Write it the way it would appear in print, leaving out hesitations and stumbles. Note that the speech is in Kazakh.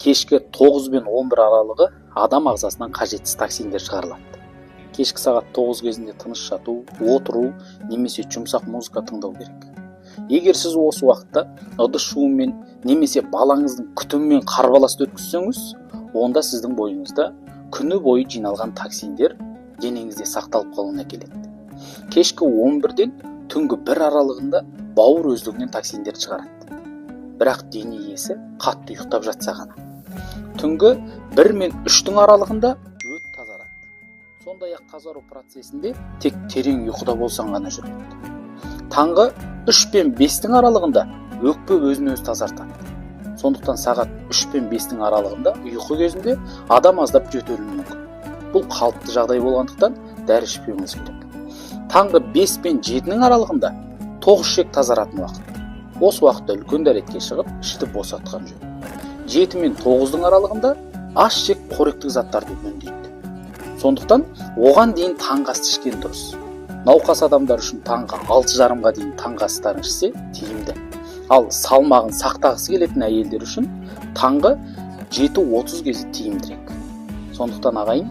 кешкі 9 бен 11 аралығы адам ағзасынан қажетсіз токсиндер шығарылады. Кешкі сағат 9 кезінде тыныш жату, отыру немесе жұмсақ музыка тыңдау керек. Егер сіз осы уақытта ыдыс жуумен немесе балаңыздың күтімімен қарбаласты өткізсеңіз, онда сіздің бойыңызда күні бойы жиналған токсиндер денеңізде сақталып қалуына келеді. Кешкі 11-ден түнгі 1 аралығында бауыр өздігінен токсиндер шығарады. Бірақ дене иесі қатты ұйықтап жатса ғана. Түнгі 1 мен 3-тің аралығында өт тазарады. Сондай-ақ тазару процесінде тек терең ұйқыда болсаң ғана жүреді. Таңғы 3 пен 5-тің аралығында өкпе өзін өзі тазартады. Сондықтан сағат 3 пен 5-тің аралығында ұйқы кезінде адам аздап жөтелуі мүмкін. Бұл қалыпты жағдай болғандықтан дәрі ішпеуіңіз керек. Таңғы 5 пен 7-нің аралығында тоқ ішек тазаратын уақыт. Осы уақытта үлкен дәретке шығып, ішті босатқан жөн. 7 мен 9-дың аралығында аш жек қоректік заттарды үнемдейді. Сондықтан оған дейін таңғы ас ішкен дұрыс. Науқас адамдар үшін таңғы 6:30-ға дейін таңғы астарын ішсе тиімді. Ал салмағын сақтағысы келетін әйелдер үшін таңғы 7:30 кезі тиімдірек. Сондықтан ағайын,